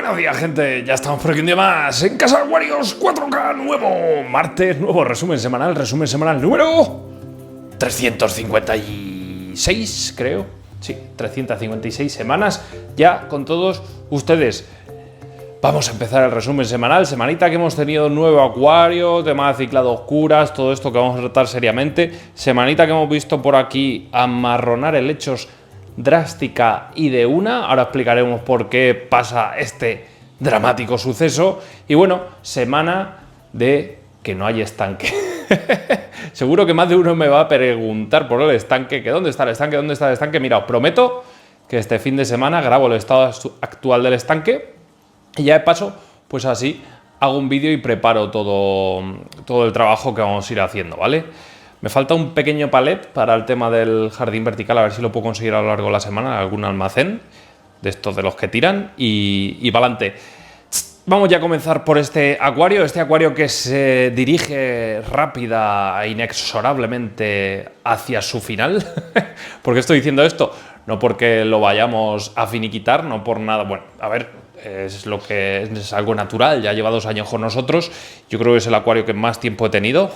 Buenos días, gente. Ya estamos por aquí un día más en Casa Warriors 4K nuevo. Martes, nuevo resumen semanal número 356, creo. Sí, 356 semanas ya con todos ustedes. Vamos a empezar el resumen semanal. Semanita que hemos tenido nuevo acuario, tema de ciclado oscuras, todo esto que vamos a tratar seriamente. Semanita que hemos visto por aquí amarronar helechos drástica y de una. Ahora explicaremos por qué pasa este dramático suceso. Y bueno, semana de que no hay estanque. Seguro que más de uno me va a preguntar por el estanque, que dónde está el estanque, dónde está el estanque. Mira, os prometo que este fin de semana grabo el estado actual del estanque y ya de paso, pues así hago un vídeo y preparo todo el trabajo que vamos a ir haciendo, ¿vale? Me falta un pequeño palet para el tema del jardín vertical, a ver si lo puedo conseguir a lo largo de la semana en algún almacén de estos de los que tiran y para adelante. Vamos ya a comenzar por este acuario que se dirige rápida e inexorablemente hacia su final. ¿Por qué estoy diciendo esto? No porque lo vayamos a finiquitar, no por nada. Bueno, a ver, es lo que es algo natural, ya lleva 2 años con nosotros. Yo creo que es el acuario que más tiempo he tenido.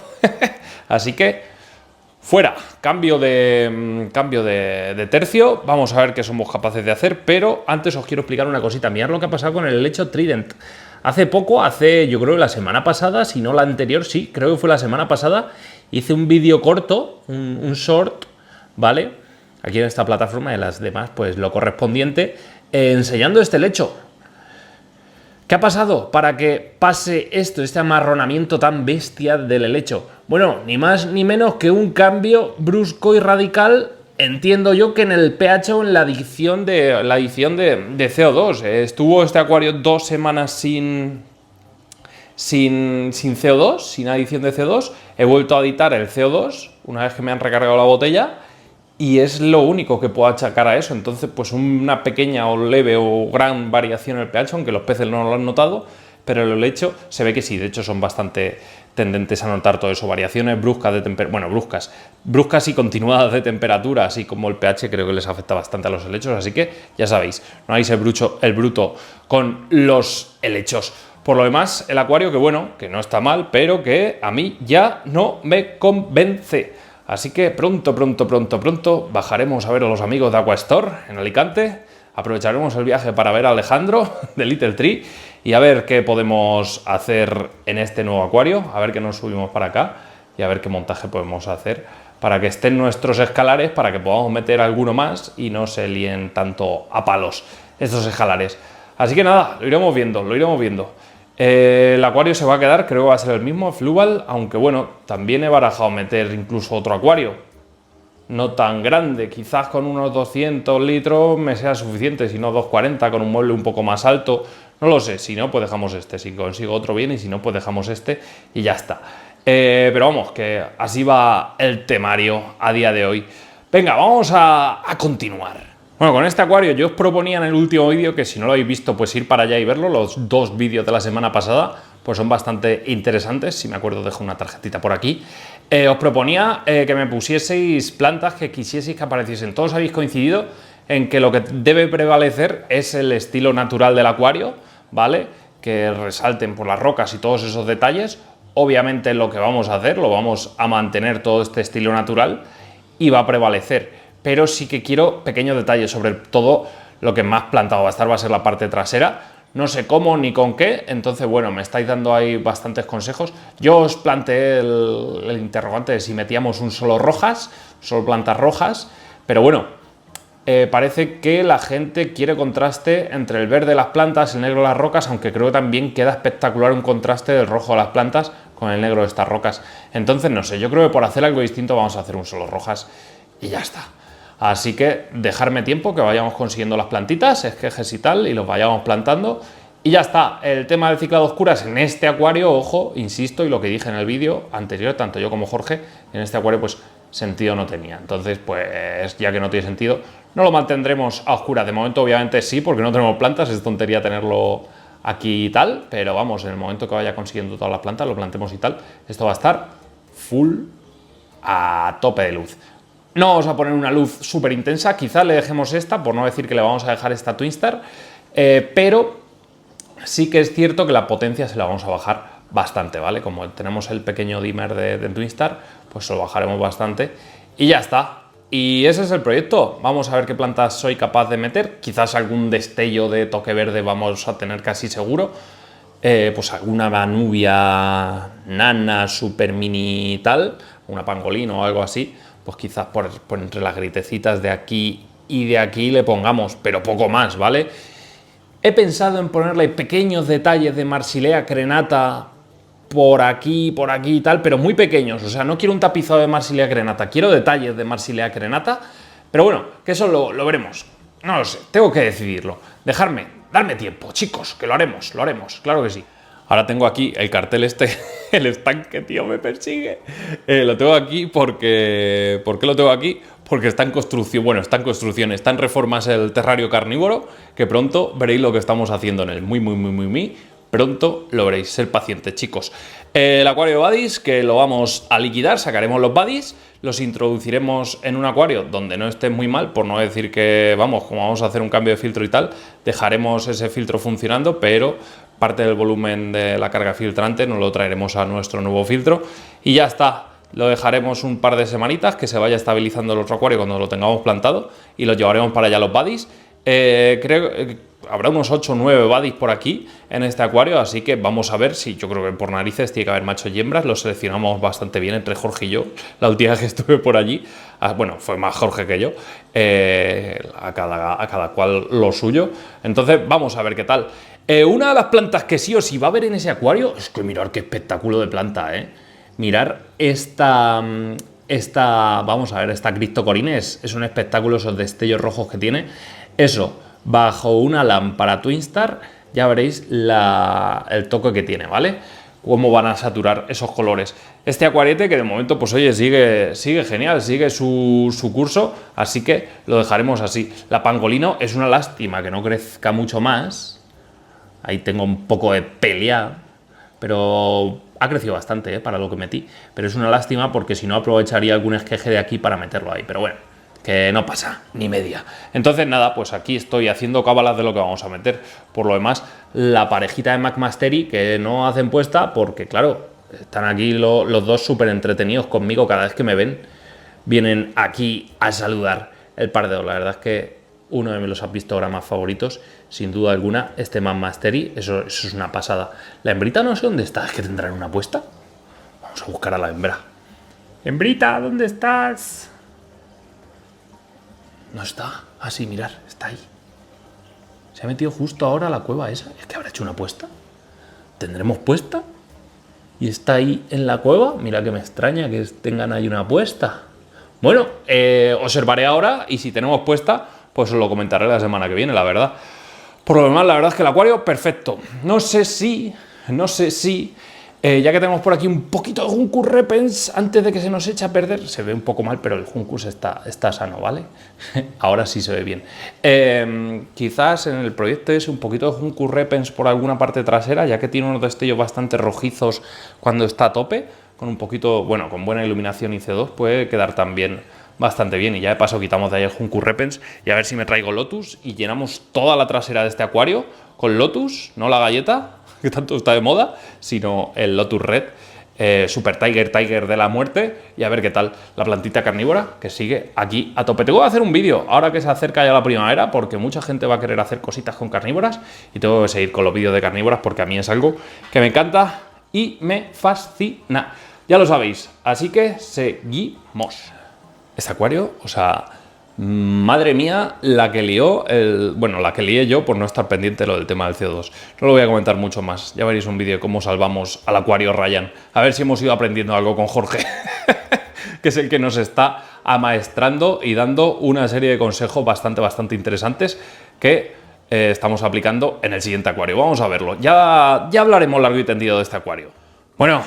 Así que fuera, cambio de tercio. Vamos a ver qué somos capaces de hacer, pero antes os quiero explicar una cosita. Mirad lo que ha pasado con el helecho Trident. Hace poco, yo creo que la semana pasada, si no la anterior, sí, creo que fue la semana pasada, hice un vídeo corto, un short, ¿vale? Aquí en esta plataforma, de las demás, pues lo correspondiente, enseñando este helecho. ¿Qué ha pasado para que pase este amarronamiento tan bestia del helecho? Bueno, ni más ni menos que un cambio brusco y radical, entiendo yo, que en el pH o en la adición de CO2. Estuvo este acuario 2 semanas sin CO2, sin adición de CO2. He vuelto a aditar el CO2 una vez que me han recargado la botella. Y es lo único que puedo achacar a eso. Entonces, pues una pequeña o leve o gran variación en el pH, aunque los peces no lo han notado, pero el helecho se ve que sí. De hecho, son bastante tendentes a notar todo eso. Variaciones bruscas de temperatura, bueno, bruscas y continuadas de temperatura, así como el pH, creo que les afecta bastante a los helechos. Así que, ya sabéis, no hagáis el bruto con los helechos. Por lo demás, el acuario, que bueno, que no está mal, pero que a mí ya no me convence. Así que pronto bajaremos a ver a los amigos de Aquastore en Alicante. Aprovecharemos el viaje para ver a Alejandro de Little Tree y a ver qué podemos hacer en este nuevo acuario, a ver qué nos subimos para acá y a ver qué montaje podemos hacer para que estén nuestros escalares, para que podamos meter alguno más y no se líen tanto a palos estos escalares. Así que nada, lo iremos viendo. El acuario se va a quedar, creo que va a ser el mismo, Fluval, aunque bueno, también he barajado meter incluso otro acuario, no tan grande, quizás con unos 200 litros me sea suficiente, si no 240 con un mueble un poco más alto, no lo sé, si no pues dejamos este, si consigo otro bien y si no pues dejamos este y ya está. Pero vamos, que así va el temario a día de hoy. Venga, vamos a continuar. Bueno, con este acuario yo os proponía en el último vídeo que si no lo habéis visto, pues ir para allá y verlo. Los 2 vídeos de la semana pasada pues son bastante interesantes. Si me acuerdo, dejo una tarjetita por aquí. Os proponía que me pusieseis plantas que quisieseis que apareciesen. Todos habéis coincidido en que lo que debe prevalecer es el estilo natural del acuario, ¿vale? Que resalten por las rocas y todos esos detalles. Obviamente lo que vamos a hacer, lo vamos a mantener todo este estilo natural y va a prevalecer. Pero sí que quiero pequeños detalles, sobre todo lo que más plantado va a estar va a ser la parte trasera. No sé cómo ni con qué, entonces bueno, me estáis dando ahí bastantes consejos. Yo os planteé el interrogante de si metíamos solo plantas rojas, pero bueno, parece que la gente quiere contraste entre el verde de las plantas, el negro de las rocas, aunque creo que también queda espectacular un contraste del rojo de las plantas con el negro de estas rocas. Entonces no sé, yo creo que por hacer algo distinto vamos a hacer solo rojas y ya está. Así que dejarme tiempo, que vayamos consiguiendo las plantitas, esquejes y tal, y los vayamos plantando. Y ya está, el tema del ciclado oscuras en este acuario, ojo, insisto, y lo que dije en el vídeo anterior, tanto yo como Jorge, en este acuario pues sentido no tenía. Entonces, pues ya que no tiene sentido, no lo mantendremos a oscuras. De momento, obviamente sí, porque no tenemos plantas, es tontería tenerlo aquí y tal, pero vamos, en el momento que vaya consiguiendo todas las plantas, lo plantemos y tal, esto va a estar full a tope de luz. No vamos a poner una luz súper intensa, quizá le dejemos esta, por no decir que le vamos a dejar esta Twinstar, pero Sí que es cierto que la potencia se la vamos a bajar bastante, ¿vale? Como tenemos el pequeño dimmer de Twinstar, pues lo bajaremos bastante y ya está. Y ese es el proyecto. Vamos a ver qué plantas soy capaz de meter. Quizás algún destello de toque verde vamos a tener casi seguro. Pues alguna Vanubia nana, super mini tal, una pangolina o algo así. Pues quizás por entre las gritecitas de aquí y de aquí le pongamos, pero poco más, ¿vale? He pensado en ponerle pequeños detalles de Marsilea crenata por aquí y tal, pero muy pequeños. O sea, no quiero un tapizado de Marsilea crenata, quiero detalles de Marsilea crenata. Pero bueno, que eso lo veremos. No lo sé, tengo que decidirlo. Darme tiempo, chicos, que lo haremos, claro que sí. Ahora tengo aquí el cartel este, el estanque, tío, me persigue. Lo tengo aquí porque... ¿Por qué lo tengo aquí? Porque está en construcción, bueno, está en construcción, está en reformas el terrario carnívoro, que pronto veréis lo que estamos haciendo en él. Muy pronto lo veréis, ser pacientes, chicos. El acuario de buddies, que lo vamos a liquidar, sacaremos los buddies, los introduciremos en un acuario donde no esté muy mal, por no decir que, vamos, como vamos a hacer un cambio de filtro y tal, dejaremos ese filtro funcionando, pero parte del volumen de la carga filtrante nos lo traeremos a nuestro nuevo filtro y ya está. Lo dejaremos un par de semanitas que se vaya estabilizando el otro acuario cuando lo tengamos plantado y lo llevaremos para allá los buddies. Creo que habrá unos 8 o 9 buddies por aquí en este acuario, así que vamos a ver si yo creo que por narices tiene que haber machos y hembras. Lo seleccionamos bastante bien entre Jorge y yo la última vez que estuve por allí. Bueno, fue más Jorge que yo, a cada cual lo suyo. Entonces vamos a ver qué tal. Una de las plantas que sí o sí va a haber en ese acuario es que mirar qué espectáculo de planta, Mirar esta, vamos a ver, esta Cryptocoryne es un espectáculo, esos destellos rojos que tiene. Eso, bajo una lámpara Twinstar, ya veréis el toque que tiene, ¿vale? Cómo van a saturar esos colores. Este acuariete que de momento, pues oye, sigue genial, sigue su curso, así que lo dejaremos así. La pangolino es una lástima que no crezca mucho más. Ahí tengo un poco de pelea, pero ha crecido bastante para lo que metí. Pero es una lástima porque si no aprovecharía algún esqueje de aquí para meterlo ahí. Pero bueno, que no pasa, ni media. Entonces nada, pues aquí estoy haciendo cábalas de lo que vamos a meter. Por lo demás, la parejita de McMastery que no hacen puesta porque, claro, están aquí los dos súper entretenidos conmigo cada vez que me ven. Vienen aquí a saludar el par de dos. La verdad es que uno de los apistogrammas favoritos, sin duda alguna, este McMastery, eso es una pasada. La hembrita no sé dónde está, es que tendrán una puesta. Vamos a buscar a la hembra. Hembrita, ¿dónde estás? No está. Ah, sí, mirar, está ahí. Se ha metido justo ahora a la cueva esa. ¿Es que habrá hecho una puesta? ¿Tendremos puesta? Y está ahí en la cueva. Mira que me extraña que tengan ahí una puesta. Bueno, observaré ahora y si tenemos puesta, pues os lo comentaré la semana que viene, la verdad. Por lo demás, la verdad es que el acuario, perfecto. No sé si, ya que tenemos por aquí un poquito de Juncus repens, antes de que se nos eche a perder, se ve un poco mal, pero el Juncus está sano, ¿vale? Ahora sí se ve bien. Quizás en el proyecto es un poquito de Juncus repens por alguna parte trasera, ya que tiene unos destellos bastante rojizos cuando está a tope, con un poquito, bueno, con buena iluminación y C2 puede quedar también bastante bien. Y ya de paso quitamos de ahí el Juncus repens y a ver si me traigo Lotus y llenamos toda la trasera de este acuario con Lotus, no la galleta, que tanto está de moda, sino el Lotus Red, Super Tiger de la muerte, y a ver qué tal la plantita carnívora que sigue aquí a tope. Tengo que hacer un vídeo ahora que se acerca ya la primavera porque mucha gente va a querer hacer cositas con carnívoras y tengo que seguir con los vídeos de carnívoras porque a mí es algo que me encanta y me fascina. Ya lo sabéis, así que seguimos. Este acuario, o sea, madre mía, la que lió, la que lié yo por no estar pendiente de lo del tema del CO2. No lo voy a comentar mucho más. Ya veréis un vídeo de cómo salvamos al acuario Ryan. A ver si hemos ido aprendiendo algo con Jorge, que es el que nos está amaestrando y dando una serie de consejos bastante interesantes que estamos aplicando en el siguiente acuario. Vamos a verlo. Ya hablaremos largo y tendido de este acuario. Bueno,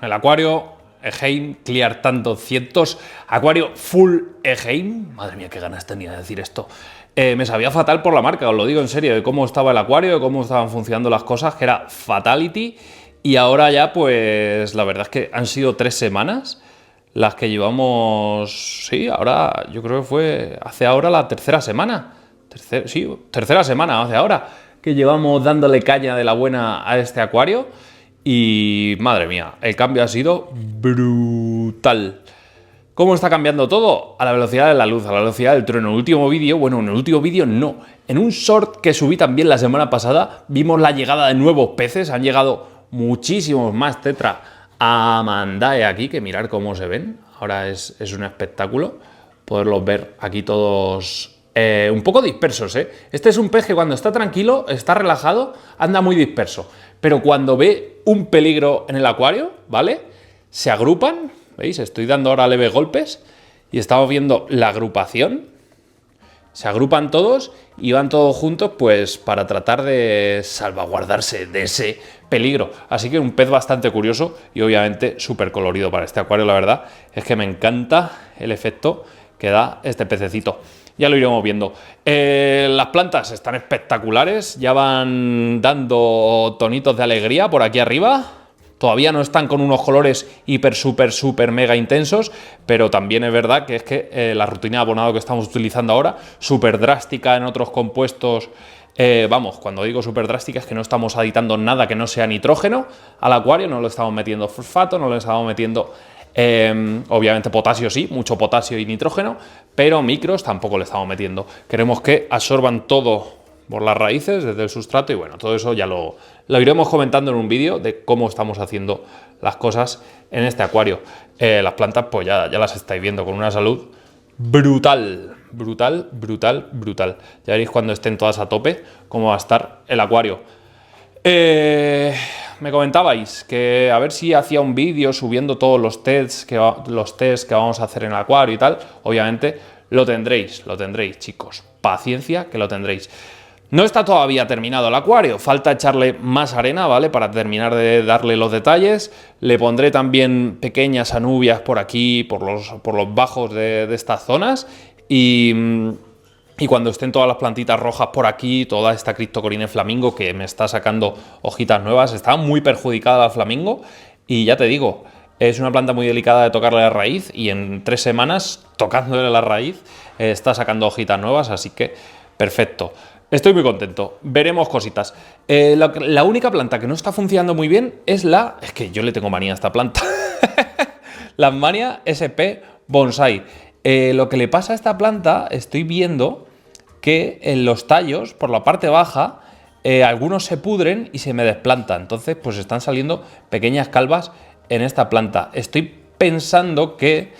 el acuario Eheim, Clear Tank 200, acuario full Eheim. Madre mía, qué ganas tenía de decir esto. Me sabía fatal por la marca, os lo digo en serio, de cómo estaba el acuario, de cómo estaban funcionando las cosas, que era fatality. Y ahora ya, pues, la verdad es que han sido 3 semanas las que llevamos. Sí, ahora yo creo que fue hace ahora la tercera semana. Tercera semana hace ahora. que llevamos dándole caña de la buena a este acuario. Y madre mía, el cambio ha sido brutal. ¿Cómo está cambiando todo? A la velocidad de la luz, a la velocidad del trueno. En el último vídeo, bueno, en el último vídeo no. En un short que subí también la semana pasada, vimos la llegada de nuevos peces. Han llegado muchísimos más tetra a Mandae aquí, que mirar cómo se ven. Ahora es un espectáculo poderlos ver aquí todos un poco dispersos, ¿eh? Este es un pez que cuando está tranquilo, está relajado, anda muy disperso. Pero cuando ve un peligro en el acuario, ¿vale? Se agrupan, ¿veis? Estoy dando ahora leves golpes y estamos viendo la agrupación. Se agrupan todos y van todos juntos pues para tratar de salvaguardarse de ese peligro. Así que un pez bastante curioso y obviamente súper colorido para este acuario. La verdad es que me encanta el efecto que da este pececito. Ya lo iremos viendo. Las plantas están espectaculares, ya van dando tonitos de alegría por aquí arriba. Todavía no están con unos colores hiper, súper mega intensos, pero también es verdad que es que la rutina de abonado que estamos utilizando ahora, súper drástica en otros compuestos, vamos, cuando digo súper drástica es que no estamos aditando nada que no sea nitrógeno al acuario, no le estamos metiendo fosfato, no le estamos metiendo, obviamente potasio sí, mucho potasio y nitrógeno, pero micros tampoco le estamos metiendo. Queremos que absorban todo por las raíces, desde el sustrato, y bueno, todo eso ya lo iremos comentando en un vídeo de cómo estamos haciendo las cosas en este acuario. Las plantas pues ya las estáis viendo con una salud brutal. Ya veréis cuando estén todas a tope cómo va a estar el acuario. Me comentabais que a ver si hacía un vídeo subiendo todos los tests que vamos a hacer en el acuario y tal. Obviamente lo tendréis, chicos. Paciencia, que lo tendréis. No está todavía terminado el acuario, falta echarle más arena, ¿vale? Para terminar de darle los detalles. Le pondré también pequeñas anubias por aquí, por los bajos de estas zonas. Y cuando estén todas las plantitas rojas por aquí, toda esta Cryptocoryne flamingo que me está sacando hojitas nuevas, está muy perjudicada la flamingo. Y ya te digo, es una planta muy delicada de tocarle la raíz y en 3 semanas, tocándole la raíz, está sacando hojitas nuevas, así que perfecto. Estoy muy contento, veremos cositas. La única planta que no está funcionando muy bien es es que yo le tengo manía a esta planta. La Mania SP Bonsai. Lo que le pasa a esta planta, estoy viendo que en los tallos, por la parte baja, algunos se pudren y se me desplantan. Entonces, pues están saliendo pequeñas calvas en esta planta. Estoy pensando que,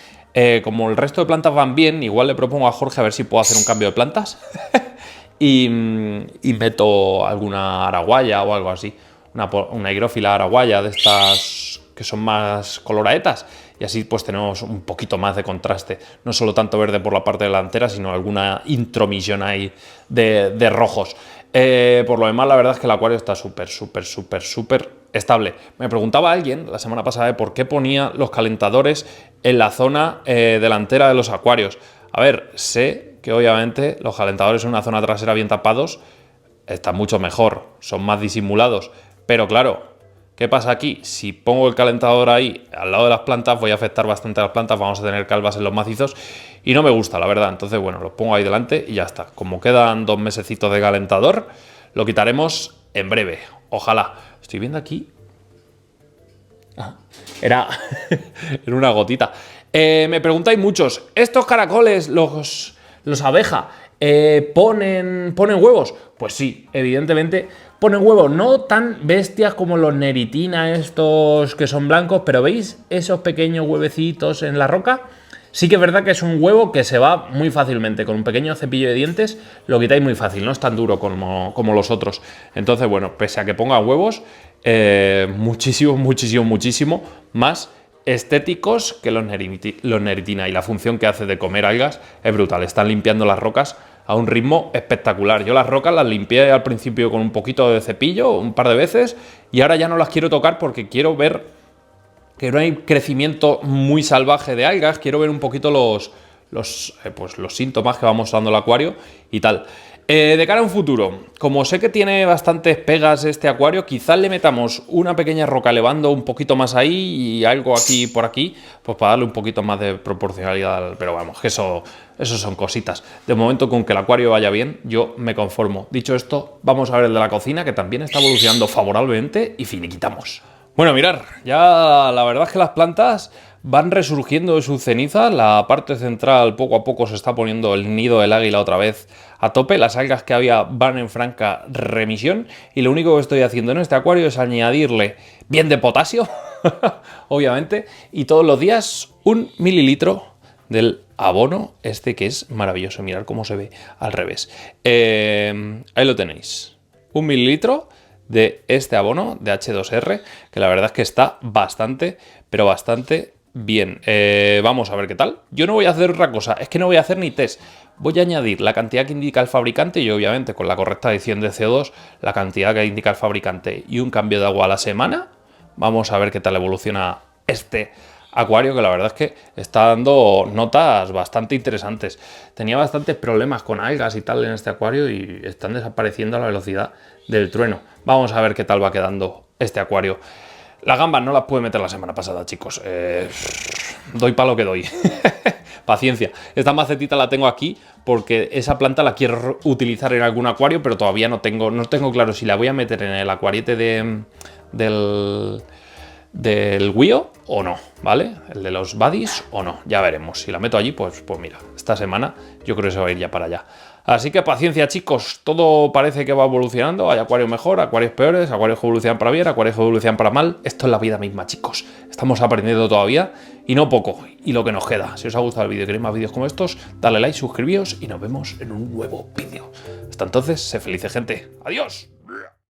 como el resto de plantas van bien, igual le propongo a Jorge a ver si puedo hacer un cambio de plantas. Y meto alguna araguaya o algo así, una higrófila araguaya de estas que son más coloradetas, y así pues tenemos un poquito más de contraste, no solo tanto verde por la parte delantera, sino alguna intromisión ahí de rojos. Por lo demás, la verdad es que el acuario está súper estable. Me preguntaba alguien la semana pasada de por qué ponía los calentadores en la zona delantera de los acuarios. A ver, sé que obviamente los calentadores en una zona trasera bien tapados están mucho mejor, son más disimulados, pero claro, ¿qué pasa aquí? Si pongo el calentador ahí al lado de las plantas, voy a afectar bastante a las plantas, vamos a tener calvas en los macizos y no me gusta, la verdad. Entonces, bueno, los pongo ahí delante y ya está. Como quedan 2 mesecitos de calentador, lo quitaremos en breve, ojalá. Estoy viendo aquí... Era una gotita. Me preguntáis muchos, ¿estos caracoles, los abeja, ponen huevos? Pues sí, evidentemente ponen huevos, no tan bestias como los neritina, estos que son blancos, pero ¿veis esos pequeños huevecitos en la roca? Sí que es verdad que es un huevo que se va muy fácilmente, con un pequeño cepillo de dientes lo quitáis muy fácil, no es tan duro como los otros. Entonces, bueno, pese a que pongan huevos, muchísimo más estéticos que los neritina, y la función que hace de comer algas es brutal. Están limpiando las rocas a un ritmo espectacular. Yo las rocas las limpié al principio con un poquito de cepillo, un par de veces, y ahora ya no las quiero tocar porque quiero ver que no hay crecimiento muy salvaje de algas, quiero ver un poquito los síntomas que va mostrando el acuario y tal. De cara a un futuro, como sé que tiene bastantes pegas este acuario, quizás le metamos una pequeña roca elevando un poquito más ahí y algo aquí por aquí, pues para darle un poquito más de proporcionalidad, pero vamos, que eso son cositas. De momento, con que el acuario vaya bien, yo me conformo. Dicho esto, vamos a ver el de la cocina, que también está evolucionando favorablemente, y finiquitamos. Bueno, mirar, ya la verdad es que las plantas van resurgiendo de sus cenizas, la parte central poco a poco se está poniendo el nido del águila otra vez a tope, las algas que había van en franca remisión y lo único que estoy haciendo en este acuario es añadirle bien de potasio, obviamente, y todos los días 1 mililitro del abono este que es maravilloso, mirad cómo se ve al revés. Ahí lo tenéis, 1 mililitro de este abono de H2R, que la verdad es que está bastante, pero bastante bien. Vamos a ver qué tal. Yo no voy a hacer otra cosa, es que no voy a hacer ni test. Voy a añadir la cantidad que indica el fabricante y obviamente con la correcta adición de CO2, la cantidad que indica el fabricante y un cambio de agua a la semana. Vamos a ver qué tal evoluciona este acuario, que la verdad es que está dando notas bastante interesantes. Tenía bastantes problemas con algas y tal en este acuario y están desapareciendo a la velocidad del trueno. Vamos a ver qué tal va quedando este acuario. Las gambas no las pude meter la semana pasada, chicos. Doy palo que doy. Paciencia. Esta macetita la tengo aquí porque esa planta la quiero utilizar en algún acuario, pero todavía no tengo claro si la voy a meter en el acuariete del Wio o no, ¿vale? El de los buddies o no, ya veremos. Si la meto allí, pues mira, esta semana yo creo que se va a ir ya para allá. Así que paciencia, chicos, todo parece que va evolucionando. Hay acuarios mejor, acuarios peores, acuarios que evolucionan para bien, acuarios que evolucionan para mal. Esto es la vida misma, chicos. Estamos aprendiendo todavía y no poco, y lo que nos queda. Si os ha gustado el vídeo y queréis más vídeos como estos, dale like, suscribíos y nos vemos en un nuevo vídeo. Hasta entonces, sé felices, gente. ¡Adiós!